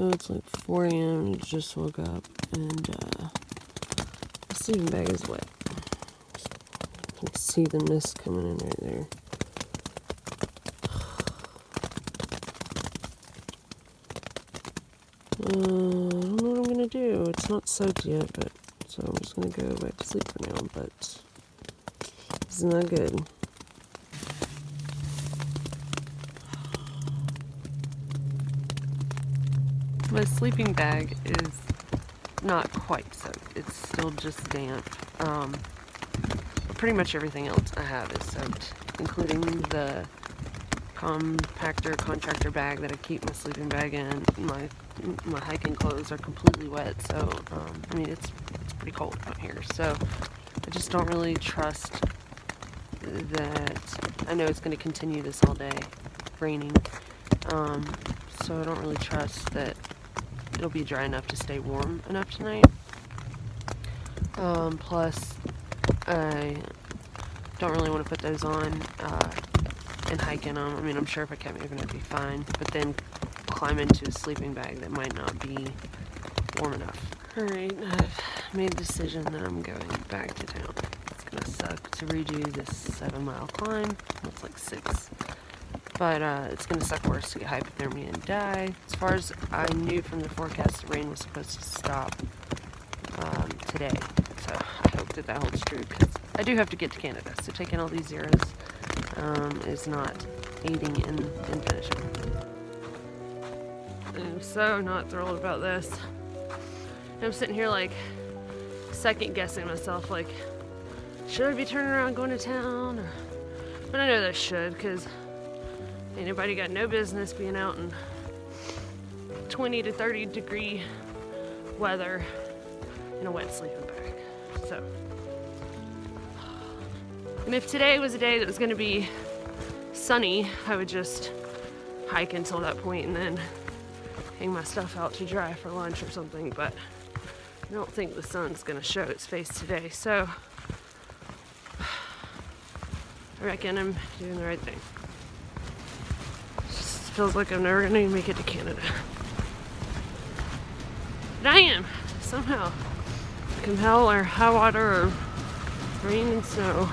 So it's like 4 a.m. Just woke up, and the sleeping bag is wet. You can see the mist coming in right there. I don't know what I'm gonna do. It's not soaked yet, but so I'm just gonna go back to sleep for now. But it's not good. My sleeping bag is not quite soaked. It's still just damp. But pretty much everything else I have is soaked, including the contractor bag that I keep my sleeping bag in. My hiking clothes are completely wet, so I mean it's pretty cold out here. So I just don't really trust that. I know it's going to continue this all day, raining. So I don't really trust that it'll be dry enough to stay warm enough tonight. Plus, I don't really want to put those on and hike in them. I mean, I'm sure if I kept moving, I'd be fine. But then climb into a sleeping bag that might not be warm enough. Alright, I've made a decision that I'm going back to town. It's gonna suck to redo this 7-mile climb. It's like 6. But it's going to suck worse to get hypothermia and die. As far as I knew from the forecast, the rain was supposed to stop today. So I hope that holds true, because I do have to get to Canada. So taking all these zeros is not aiding in finishing. I'm so not thrilled about this. I'm sitting here like second guessing myself, like, should I be turning around and going to town? But I know that I should, because anybody got no business being out in 20 to 30 degree weather in a wet sleeping bag. So, and if today was a day that was going to be sunny, I would just hike until that point and then hang my stuff out to dry for lunch or something. But I don't think the sun's going to show its face today, so I reckon I'm doing the right thing. Feels like I'm never gonna even make it to Canada. But I am, somehow. Come hell or high water or rain and snow.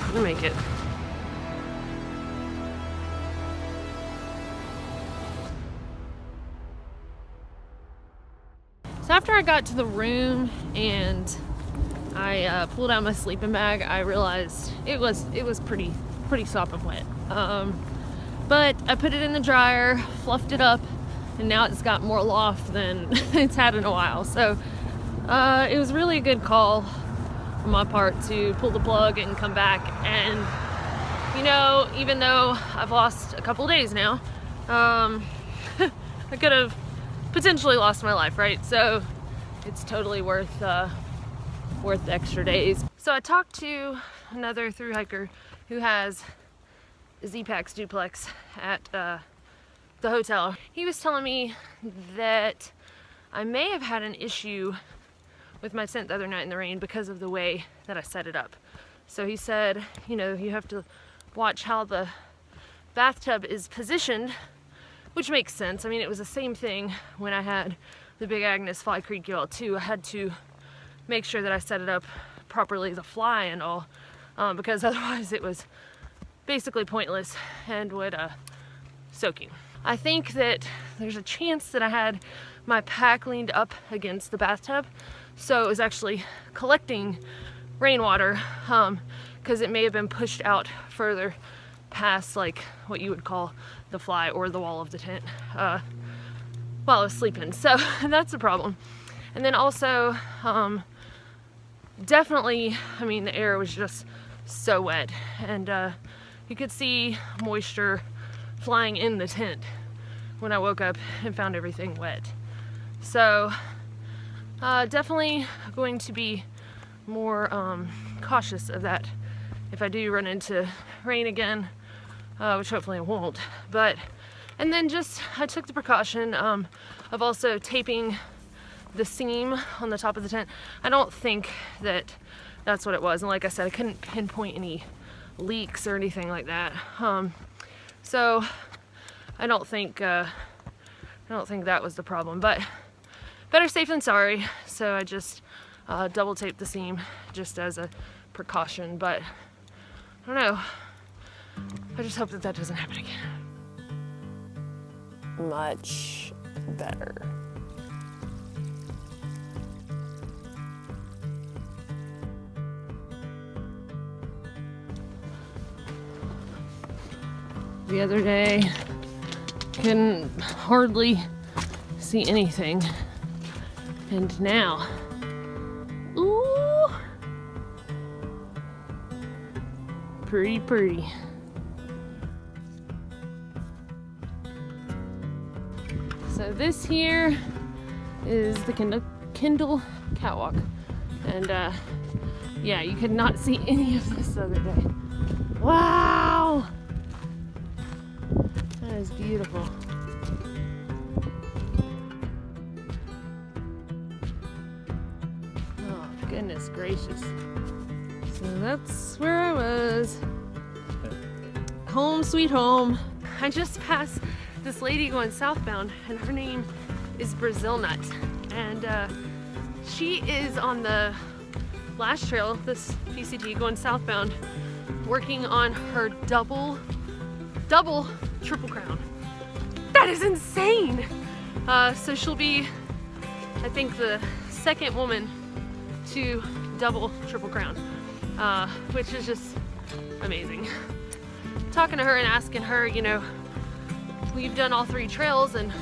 I'm gonna make it. So after I got to the room and I pulled out my sleeping bag, I realized it was pretty sopping wet. But I put it in the dryer, fluffed it up, and now it's got more loft than it's had in a while. So it was really a good call on my part to pull the plug and come back. And, you know, even though I've lost a couple days now, I could have potentially lost my life, right? So it's totally worth the extra days. So I talked to another thru hiker who has Z-Packs duplex at the hotel. He was telling me that I may have had an issue with my tent the other night in the rain because of the way that I set it up. So he said, you know, you have to watch how the bathtub is positioned, which makes sense. I mean, it was the same thing when I had the Big Agnes Fly Creek UL2. I had to make sure that I set it up properly, the fly and all, because otherwise it was basically pointless and would soak you. I think that there's a chance that I had my pack leaned up against the bathtub, so it was actually collecting rainwater, because it may have been pushed out further past like what you would call the fly or the wall of the tent while I was sleeping. So that's the problem. And then also definitely, I mean, the air was just so wet, and you could see moisture flying in the tent when I woke up and found everything wet. So definitely going to be more cautious of that if I do run into rain again, which hopefully I won't. But, and then just, I took the precaution of also taping the seam on the top of the tent. I don't think that that's what it was, and like I said, I couldn't pinpoint any leaks or anything like that. So I don't think don't think that was the problem, but better safe than sorry. So I just double taped the seam just as a precaution, but I don't know. I just hope that that doesn't happen again. Much better. The other day, couldn't hardly see anything, and now, ooh, pretty. So this here is the Kindle catwalk, and yeah, you could not see any of this the other day. Wow! That is beautiful. Oh, goodness gracious. So that's where I was. Home sweet home. I just passed this lady going southbound, and her name is Brazil Nut. And she is on the last trail, this PCT going southbound, working on her double triple crown. That is insane! So she'll be, I think, the second woman to double triple crown, which is just amazing. Talking to her and asking her, you know, we've done all 3 trails and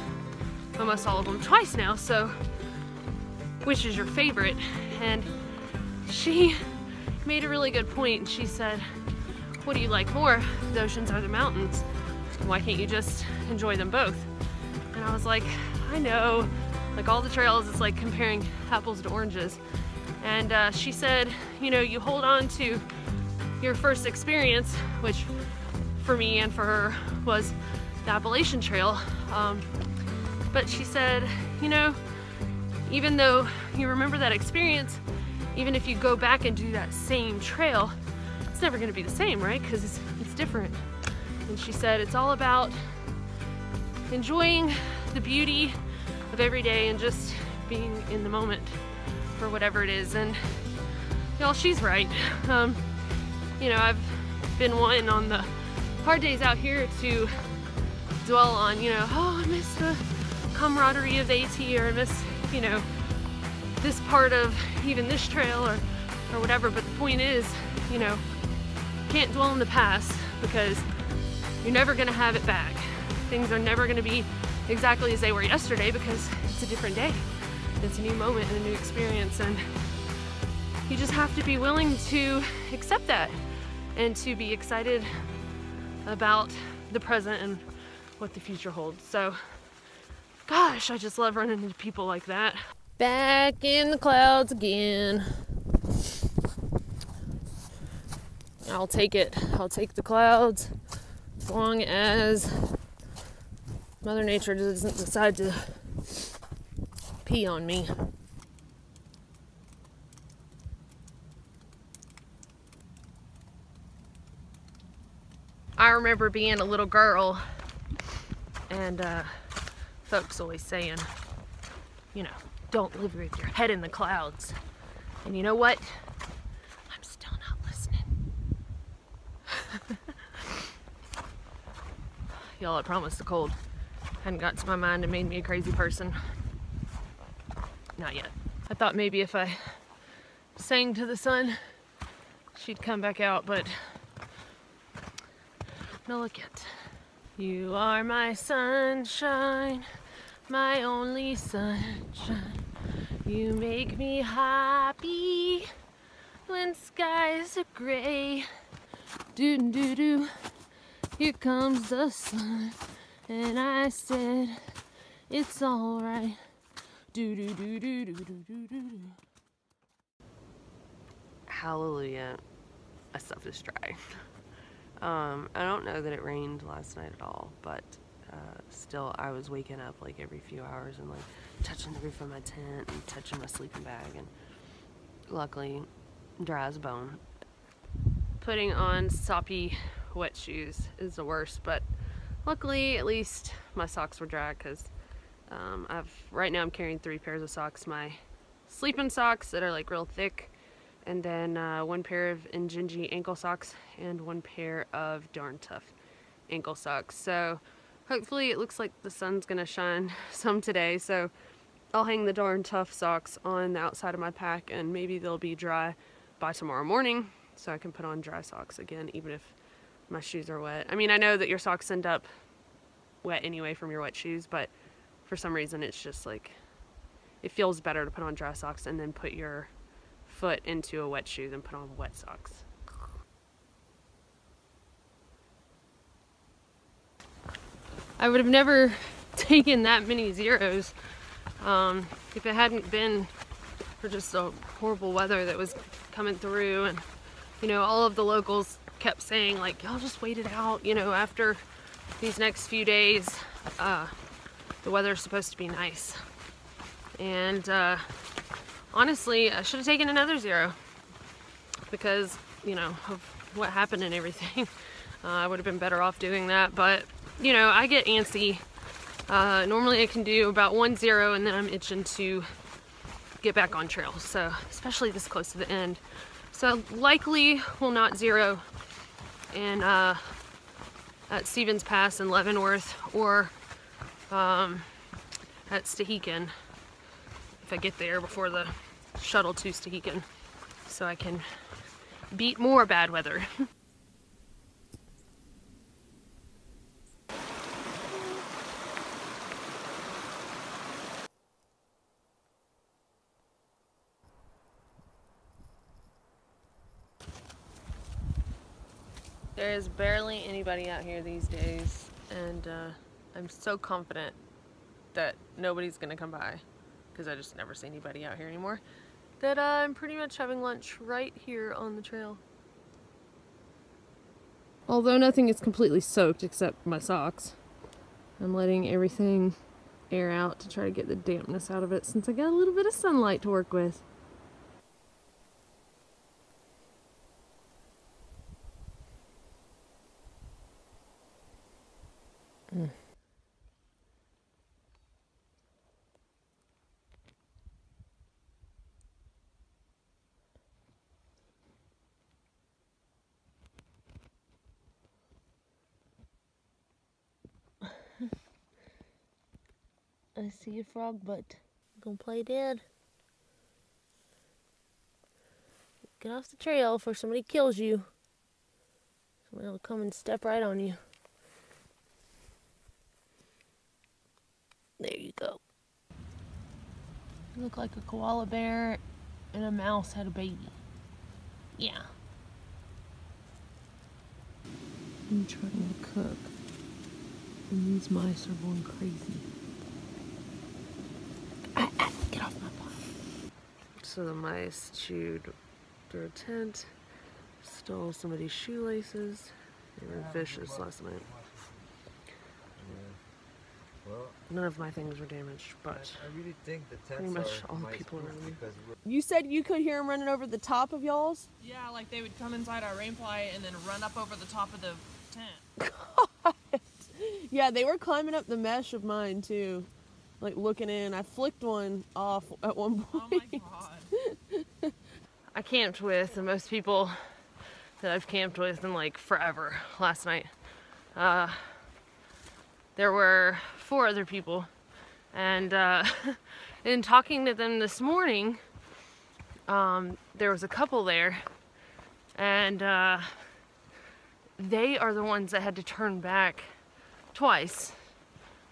almost all of them twice now, so which is your favorite? And she made a really good point. She said, what do you like more, the oceans or the mountains? Why can't you just enjoy them both? And I was like, I know, like all the trails, it's like comparing apples to oranges. And she said, you know, you hold on to your first experience, which for me and for her was the Appalachian Trail. But she said, you know, even though you remember that experience, even if you go back and do that same trail, it's never gonna be the same, right? Because it's different. And she said it's all about enjoying the beauty of every day and just being in the moment for whatever it is. And y'all, she's right. You know, I've been one on the hard days out here to dwell on, you know, oh, I miss the camaraderie of AT, or I miss, you know, this part of even this trail or whatever. But the point is, you know, can't dwell in the past because you're never gonna have it back. Things are never gonna be exactly as they were yesterday because it's a different day. It's a new moment and a new experience, and you just have to be willing to accept that and to be excited about the present and what the future holds. So, gosh, I just love running into people like that. Back in the clouds again. I'll take it. I'll take the clouds as long as Mother Nature doesn't decide to pee on me. I remember being a little girl and folks always saying, you know, don't live with your head in the clouds. And you know what? I'm still not listening. Y'all, I promise the cold hadn't got to my mind and made me a crazy person. Not yet. I thought maybe if I sang to the sun, she'd come back out, but no, look yet. You are my sunshine, my only sunshine. You make me happy when skies are gray. Do-do-do, here comes the sun. And I said, it's alright. Do-do-do-do-do-do-do-do. Hallelujah, my stuff is dry. I don't know that it rained last night at all, but still I was waking up like every few hours and like touching the roof of my tent and touching my sleeping bag, and luckily dry as a bone. Putting on soppy wet shoes is the worst, but luckily at least my socks were dry because Right now I'm carrying 3 pairs of socks. My sleeping socks that are like real thick, and then 1 pair of Injinji ankle socks and 1 pair of Darn Tough ankle socks. So hopefully it looks like the sun's gonna shine some today, so I'll hang the Darn Tough socks on the outside of my pack and maybe they'll be dry by tomorrow morning so I can put on dry socks again even if my shoes are wet. I mean, I know that your socks end up wet anyway from your wet shoes, but for some reason it's just like, it feels better to put on dry socks and then put your foot into a wet shoe than put on wet socks. I would have never taken that many zeros if it hadn't been for just the horrible weather that was coming through, and you know, all of the locals kept saying like, y'all just wait it out, you know, after these next few days the weather's supposed to be nice. And honestly, I should have taken another 0 because, you know, of what happened and everything. I would have been better off doing that, but you know, I get antsy. Normally I can do about 1 0 and then I'm itching to get back on trail, so especially this close to the end. So likely will not 0 in at Stevens Pass in Leavenworth or at Stehekin if I get there before the shuttle to Stehekin, so I can beat more bad weather. There is barely anybody out here these days, and I'm so confident that nobody's gonna come by because I just never see anybody out here anymore, that I'm pretty much having lunch right here on the trail. Although nothing is completely soaked except my socks, I'm letting everything air out to try to get the dampness out of it since I got a little bit of sunlight to work with. I see a frog, but I'm gonna play dead. Get off the trail before somebody kills you. Somebody will come and step right on you. There you go. You look like a koala bear and a mouse had a baby. Yeah. I'm trying to cook, and these mice are going crazy. Get off my pot. So the mice chewed through a tent, stole somebody's shoelaces. They were vicious last night. None of my things were damaged, but I really think the pretty much all the people around me. You said you could hear them running over the top of y'all's? Yeah, like they would come inside our rainfly and then run up over the top of the tent. God. Yeah, they were climbing up the mesh of mine too. Like looking in. I flicked one off at one point. Oh my god. I camped with the most people that I've camped with in like forever last night. There were 4 other people, and in talking to them this morning, there was a couple there, and they are the ones that had to turn back twice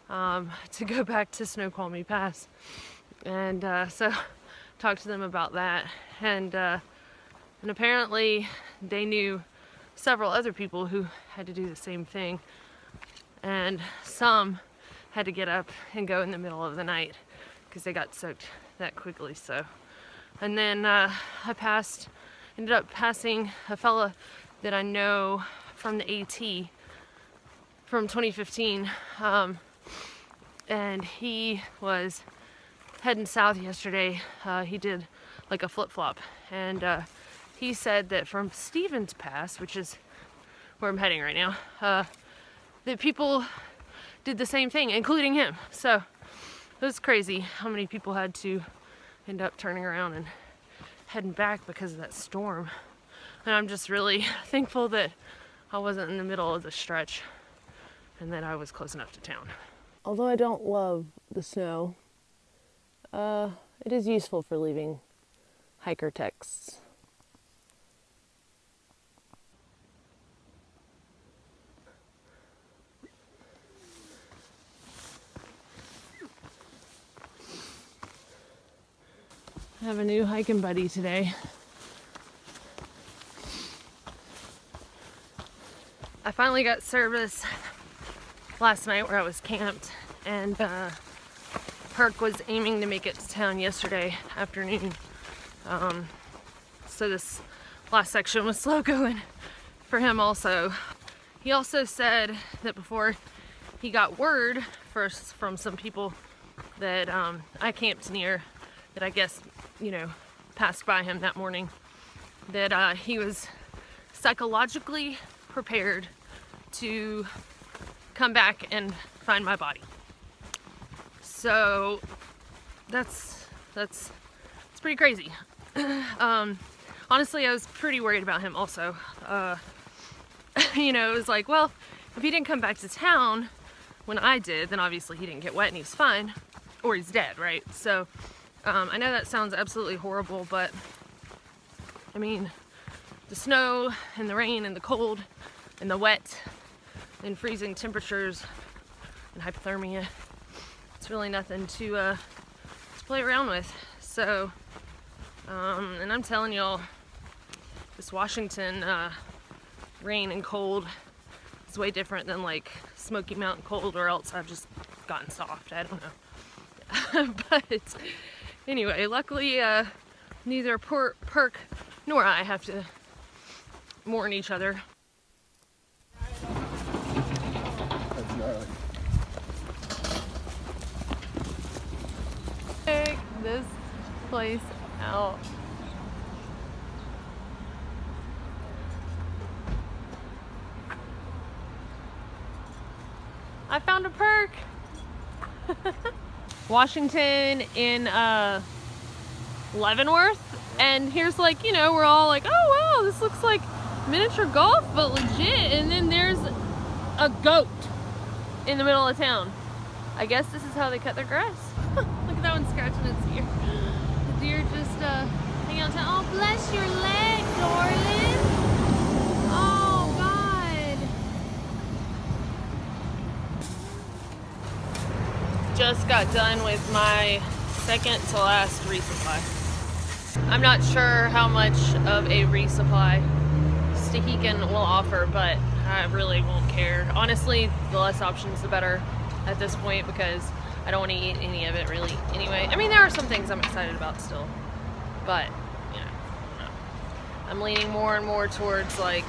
to go back to Snoqualmie Pass. And so talked to them about that, and apparently they knew several other people who had to do the same thing, and some had to get up and go in the middle of the night because they got soaked that quickly. So, and then ended up passing a fella that I know from the AT from 2015, and he was heading south yesterday. He did like a flip-flop, and he said that from Stevens Pass, which is where I'm heading right now, that people did the same thing, including him. So It was crazy how many people had to end up turning around and heading back because of that storm. And I'm just really thankful that I wasn't in the middle of the stretch and that I was close enough to town. Although I don't love the snow, it is useful for leaving hiker texts. I have a new hiking buddy today. I finally got service last night where I was camped, and Perk was aiming to make it to town yesterday afternoon. So this last section was slow going for him also. He also said that before he got word first from some people that I camped near, that I guess, you know, passed by him that morning, that he was psychologically prepared to come back and find my body. So that's pretty crazy. Honestly, I was pretty worried about him also. You know, it was like, well, if he didn't come back to town when I did, then obviously he didn't get wet and he's fine, or he's dead, right? So I know that sounds absolutely horrible, but I mean, the snow and the rain and the cold and the wet and freezing temperatures and hypothermia, it's really nothing to play around with. So, and I'm telling y'all, this Washington rain and cold is way different than like Smoky Mountain cold, or else I've just gotten soft. I don't know. But anyway, luckily neither Perk nor I have to mourn each other. That's gnarly. Check this place out. I found a perk. Washington in Leavenworth, and here's like, you know, we're all like, oh wow, this looks like miniature golf but legit, and then there's a goat in the middle of town. I guess this is how they cut their grass. Look at that one scratching its ear. The deer just hanging out. Oh, bless your leg, darling. Oh God. Just got done with my second to last resupply. I'm not sure how much of a resupply THRU-HIKE will offer, but I really won't care. Honestly, the less options the better at this point, because I don't want to eat any of it really anyway. I mean, there are some things I'm excited about still, but you know, I don't know. I'm leaning more and more towards like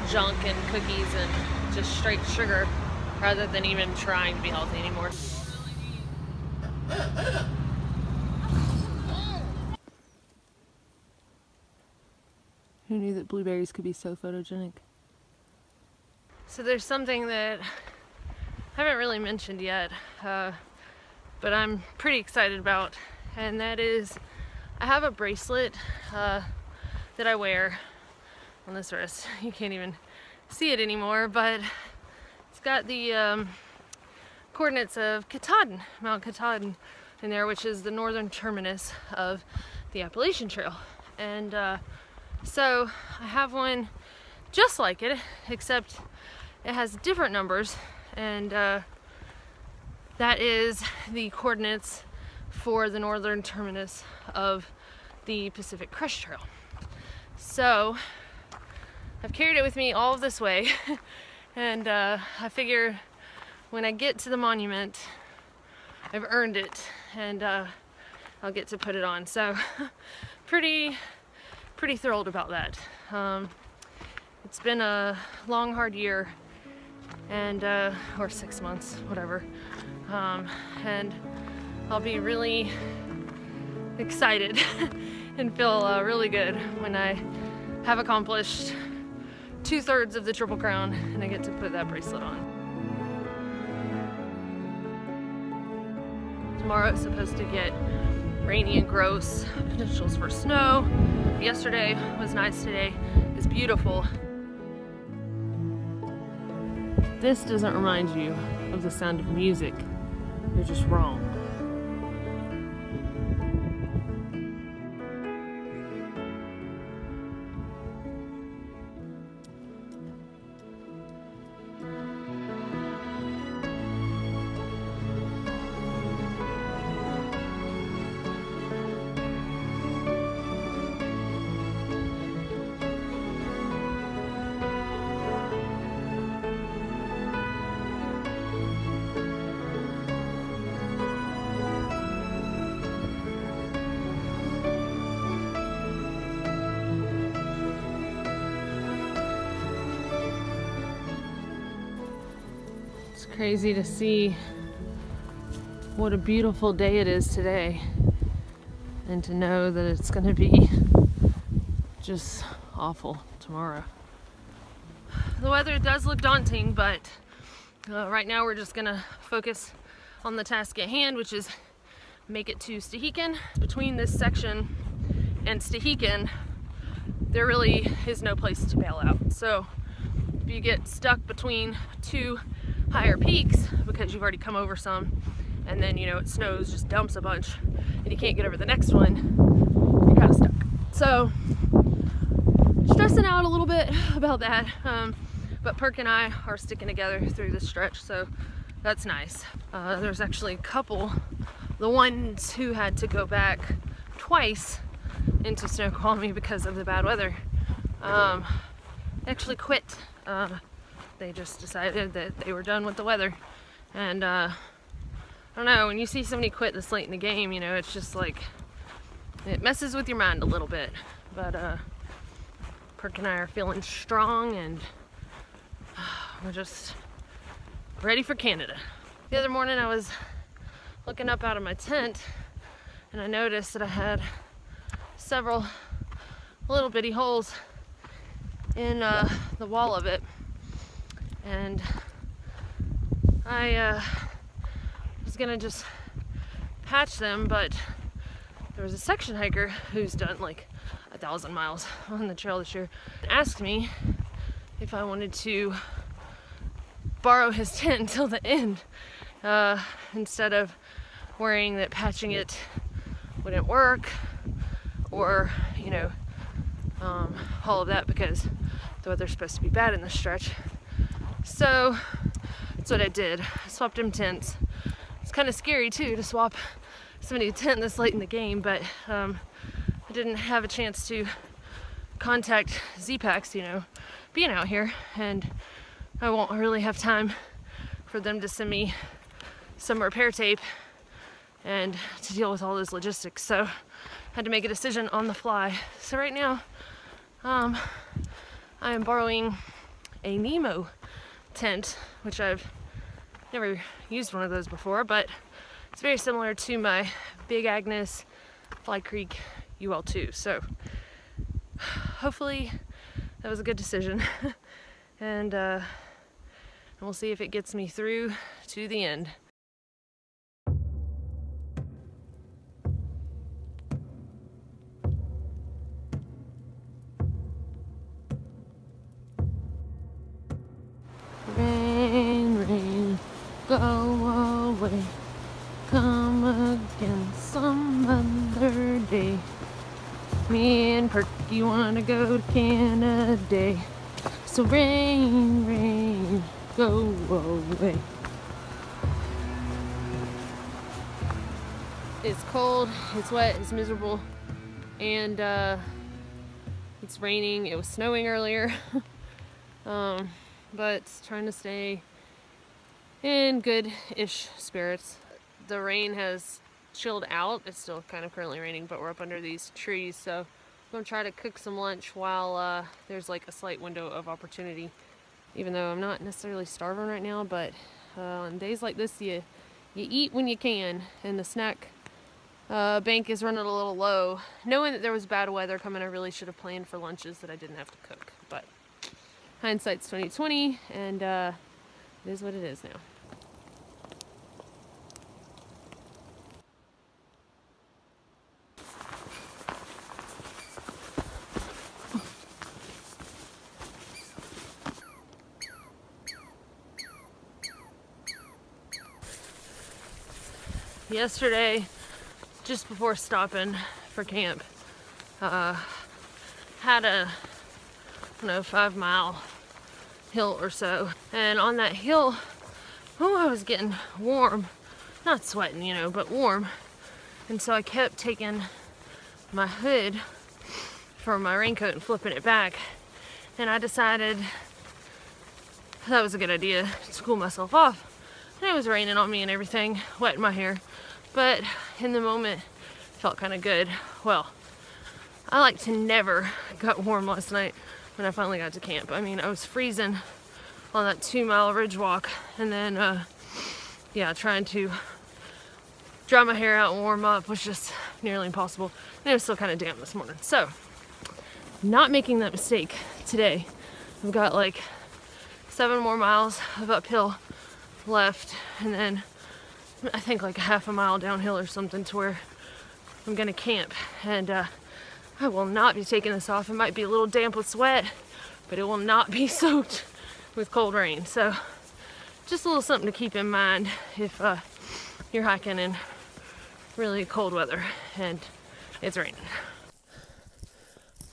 junk and cookies and just straight sugar rather than even trying to be healthy anymore. Who knew that blueberries could be so photogenic? So there's something that I haven't really mentioned yet, but I'm pretty excited about, and that is I have a bracelet that I wear on this wrist. You can't even see it anymore, but it's got the coordinates of Katahdin, Mount Katahdin in there, which is the northern terminus of the Appalachian Trail. And so I have one just like it, except it has different numbers, and that is the coordinates for the northern terminus of the Pacific Crest Trail. So I've carried it with me all of this way, and I figure when I get to the monument, I've earned it, and I'll get to put it on. So pretty thrilled about that. It's been a long, hard year, and or 6 months, whatever, and I'll be really excited and feel really good when I have accomplished 2/3 of the Triple Crown and I get to put that bracelet on. Tomorrow it's supposed to get rainy and gross, potentials for snow. Yesterday was nice, today is beautiful. This doesn't remind you of the sound of music. You're just wrong. It's crazy to see what a beautiful day it is today, and to know that it's going to be just awful tomorrow. The weather does look daunting, but right now we're just going to focus on the task at hand, which is make it to THRU-HIKE. Between this section and THRU-HIKE, there really is no place to bail out. So if you get stuck between two higher peaks because you've already come over some, and then, you know, it snows, just dumps a bunch, and you can't get over the next one, you're kind of stuck. So, stressing out a little bit about that, but Perk and I are sticking together through this stretch, so that's nice. There's actually a couple, the ones who had to go back twice into Snoqualmie because of the bad weather, actually quit. They just decided that they were done with the weather. And I don't know, when you see somebody quit this late in the game, you know, it's just like, it messes with your mind a little bit. But Perk and I are feeling strong, and we're just ready for Canada. The other morning I was looking up out of my tent, and I noticed that I had several little bitty holes in the wall of it. And I was gonna just patch them, but there was a section hiker who's done like 1,000 miles on the trail this year, asked me if I wanted to borrow his tent until the end, instead of worrying that patching it wouldn't work, or, you know, all of that, because the weather's supposed to be bad in this stretch. So that's what I did. I swapped him tents. It's kind of scary too to swap somebody's tent this late in the game, but I didn't have a chance to contact Z-Packs, you know, being out here, and I won't really have time for them to send me some repair tape and to deal with all those logistics. So I had to make a decision on the fly. So right now I am borrowing a Nemo tent, which I've never used one of those before, but it's very similar to my Big Agnes Fly Creek UL2. So hopefully that was a good decision. And we'll see if it gets me through to the end. Rain, rain, go away, come again some other day. Me and Perky wanna go to Canada, so rain, rain, go away. It's cold, it's wet, it's miserable, and it's raining. It was snowing earlier. But trying to stay in good-ish spirits. The rain has chilled out. It's still kind of currently raining, but we're up under these trees, so I'm gonna try to cook some lunch while there's like a slight window of opportunity, even though I'm not necessarily starving right now. But on days like this, you eat when you can, and the snack bank is running a little low. Knowing that there was bad weather coming, I really should have planned for lunches that I didn't have to cook, but hindsight's 20/20, and it is what it is now. yesterday, just before stopping for camp, had a, I don't know, 5-mile hill or so. And on that hill, oh, I was getting warm. Not sweating, you know, but warm. And so I kept taking my hood for my raincoat and flipping it back. And I decided that was a good idea to cool myself off. And it was raining on me and everything, wetting my hair. But in the moment, it felt kind of good. Well, I like to never got warm last night when I finally got to camp. I mean, I was freezing on that 2-mile ridge walk, and then, yeah, trying to dry my hair out and warm up was just nearly impossible. And it was still kind of damp this morning. So, not making that mistake today. I've got like 7 more miles of uphill left, and then I think like a half a mile downhill or something to where I'm gonna camp. And I will not be taking this off. It might be a little damp with sweat, but it will not be soaked with cold rain. So just a little something to keep in mind if you're hiking in really cold weather and it's raining.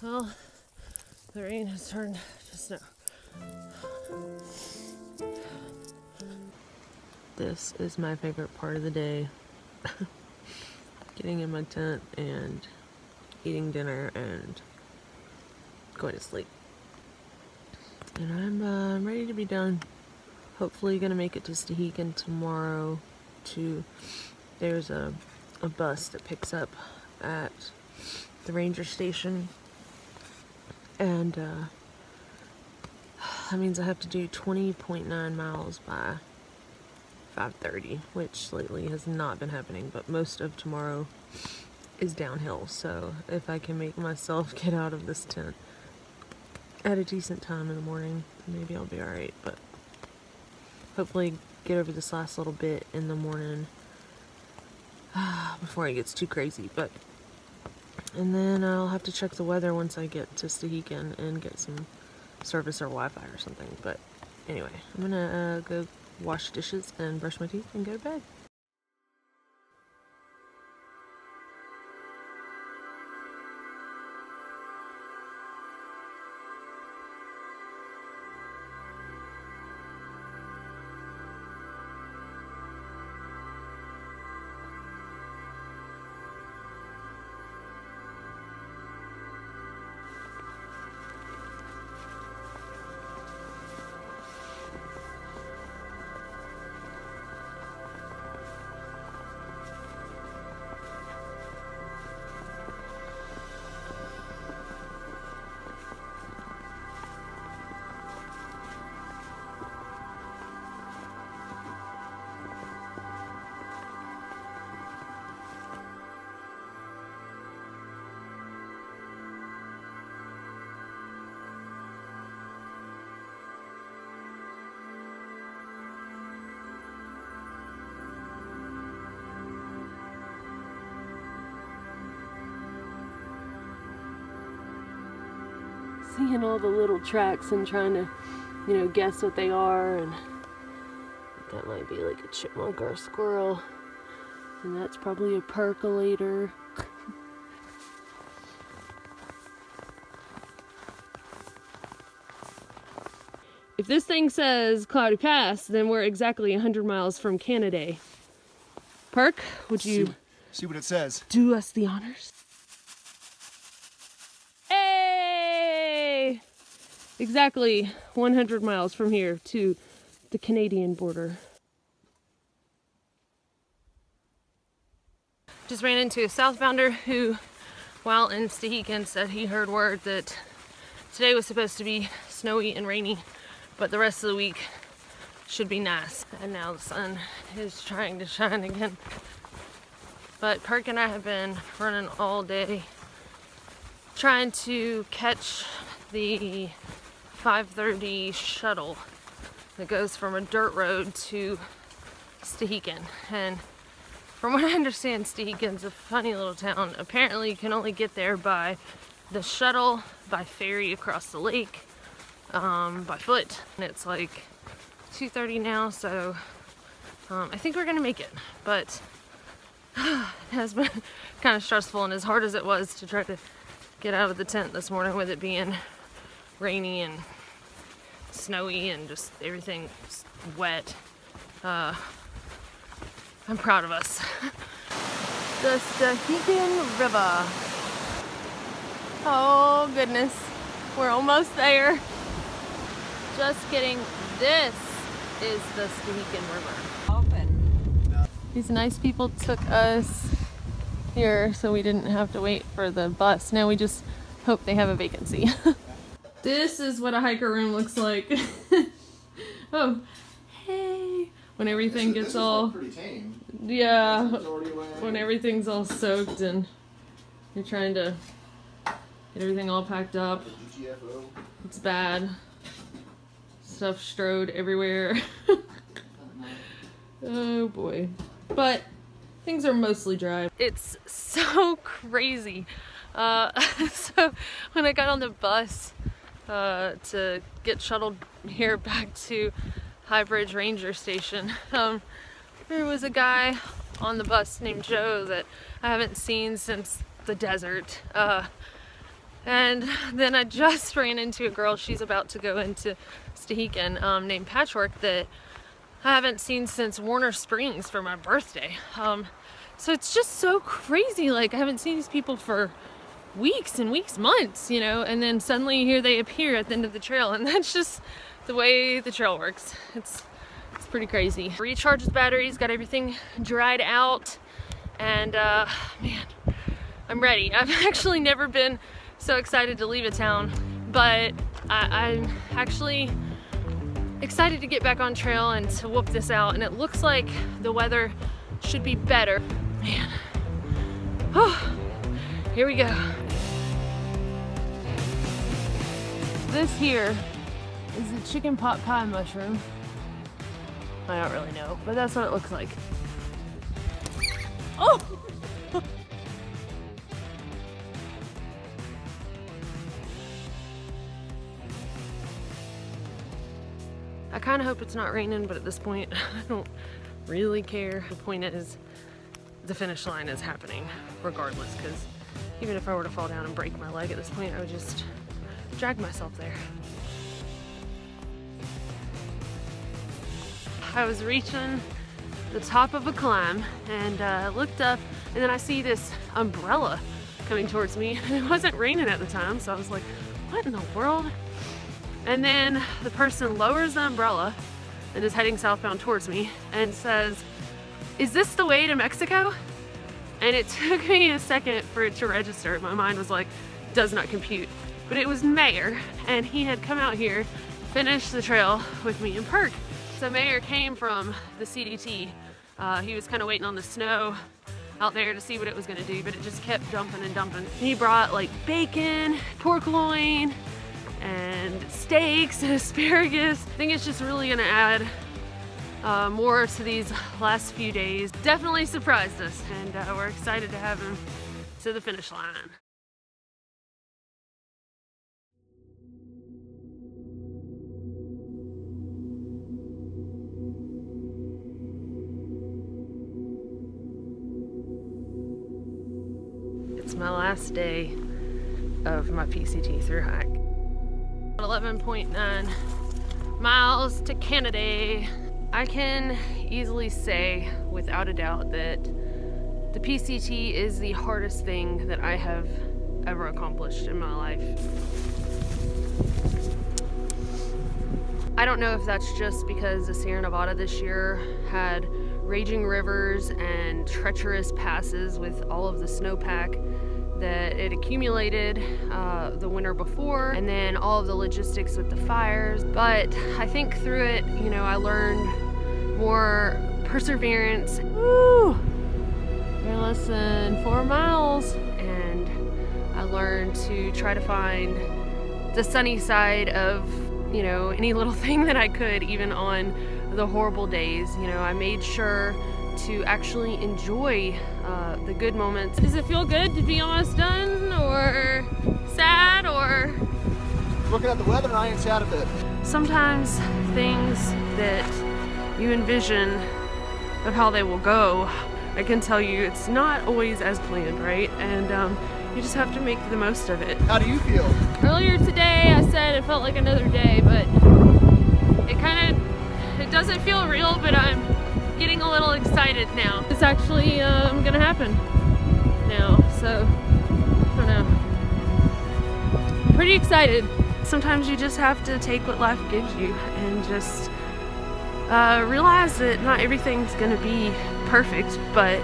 Well, the rain has turned to snow. This is my favorite part of the day. Getting in my tent and eating dinner and going to sleep. And I'm ready to be done. Hopefully gonna make it to THRU-HIKE tomorrow. There's a bus that picks up at the ranger station, and that means I have to do 20.9 miles by 5:30, which lately has not been happening, but most of tomorrow is downhill. So if I can make myself get out of this tent at a decent time in the morning, maybe I'll be alright. But hopefully get over this last little bit in the morning before it gets too crazy. And then I'll have to check the weather once I get to THRU-HIKE and get some service or Wi-Fi or something. But anyway, I'm gonna go wash dishes and brush my teeth and go to bed. Seeing all the little tracks and trying to, you know, guess what they are, and that might be like a chipmunk or a squirrel, and that's probably a percolator. If this thing says Cloudy Pass, then we're exactly 100 miles from Canada. Perk, would you see what it says? Do us the honors? Exactly 100 miles from here to the Canadian border. Just ran into a southbounder who, while in THRU-HIKE, said he heard word that today was supposed to be snowy and rainy, but the rest of the week should be nice. And now the sun is trying to shine again. But Perk and I have been running all day trying to catch the 5:30 shuttle that goes from a dirt road to THRU-HIKE. And from what I understand, THRU-HIKE is a funny little town. Apparently you can only get there by the shuttle, by ferry across the lake, by foot. And it's like 2:30 now, so I think we're gonna make it. But It has been kind of stressful, and as hard as it was to try to get out of the tent this morning with it being rainy and snowy and just everything wet, I'm proud of us. The THRU-HIKE River. Oh goodness, we're almost there. Just kidding. This is the THRU-HIKE River. These nice people took us here so we didn't have to wait for the bus. Now we just hope they have a vacancy. This is what a hiker room looks like. Oh, hey. When everything gets all... pretty tame. Yeah, when everything's all soaked and you're trying to get everything all packed up. It's bad. Stuff strode everywhere. Oh boy. But things are mostly dry. It's so crazy. So when I got on the bus to get shuttled here back to High Bridge Ranger Station, there was a guy on the bus named Joe that I haven't seen since the desert. And then I just ran into a girl, she's about to go into THRU-HIKE, named Patchwork, that I haven't seen since Warner Springs for my birthday. So it's just so crazy. Like, I haven't seen these people for weeks and weeks, months, you know, and then suddenly here they appear at the end of the trail, and that's just the way the trail works. It's pretty crazy. Recharged the batteries, got everything dried out, and man, I'm ready. I've actually never been so excited to leave a town, but I'm actually excited to get back on trail and to whoop this out, and it looks like the weather should be better. Man. Oh, here we go. This here is a chicken pot pie mushroom. I don't really know, but that's what it looks like. Oh! I kind of hope it's not raining, but at this point, I don't really care. The point is, the finish line is happening regardless, because even if I were to fall down and break my leg at this point, I would just drag myself there. I was reaching the top of a climb, and I looked up, and then I see this umbrella coming towards me, and it wasn't raining at the time, so I was like, what in the world? And then the person lowers the umbrella and is heading southbound towards me and says, "Is this the way to Mexico?" And it took me a second for it to register. My mind was like, does not compute. But it was Mayor, and he had come out here, finished the trail with me and Perk. So Mayor came from the CDT. He was kind of waiting on the snow out there to see what it was gonna do, but it just kept dumping and dumping. He brought like bacon, pork loin, and steaks and asparagus. I think it's just really gonna add more to these last few days. Definitely surprised us, and we're excited to have him to the finish line. It's my last day of my PCT THRU-HIKE. 11.9 miles to Canada. I can easily say without a doubt that the PCT is the hardest thing that I have ever accomplished in my life. I don't know if that's just because the Sierra Nevada this year had raging rivers and treacherous passes with all of the snowpack that it accumulated the winter before, and then all of the logistics with the fires. But I think through it, you know, I learned more perseverance. Woo! We're less than 4 miles. And I learned to try to find the sunny side of, you know, any little thing that I could, even on the horrible days. You know, I made sure to actually enjoy the good moments. Does it feel good to be almost done, or sad, or? Looking at the weather, and I ain't sad a bit. Sometimes things that you envision of how they will go I can tell you it's not always as planned, right? And you just have to make the most of it. How do you feel? Earlier today I said it felt like another day, but it doesn't feel real, but I'm getting a little excited now. It's actually gonna happen now, so I don't know. I'm pretty excited. Sometimes you just have to take what life gives you and just realize that not everything's gonna be perfect, but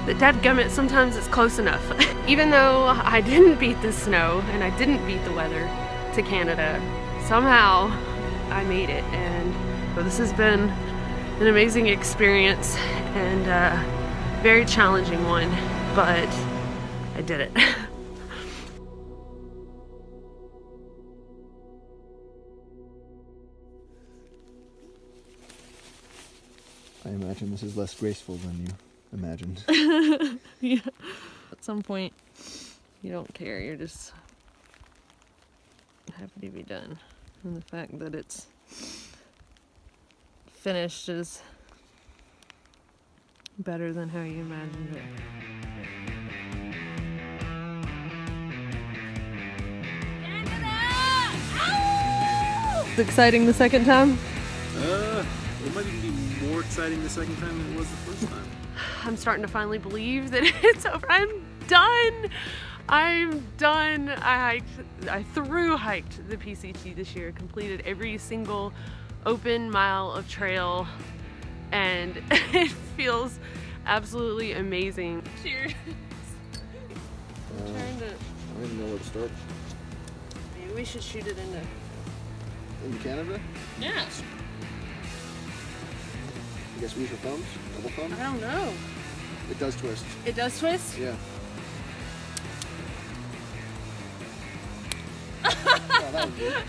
that dadgummit, sometimes it's close enough. Even though I didn't beat the snow and I didn't beat the weather to Canada, somehow I made it, and this has been an amazing experience and a very challenging one, but I did it. I imagine this is less graceful than you imagined. Yeah. At some point, you don't care. You're just happy to be done. And the fact that it's finished is better than how you imagined it. It's exciting the second time? It might even be more exciting the second time than it was the first time. I'm starting to finally believe that it's over. I'm done. I'm done. I thru-hiked the PCT this year, completed every single open mile of trail, and it feels absolutely amazing. Cheers. I don't even know where to start. Maybe we should shoot it into Canada? Yeah. I guess we use your thumbs? Double thumb? I don't know. It does twist. It does twist? Yeah. Oh, that was good.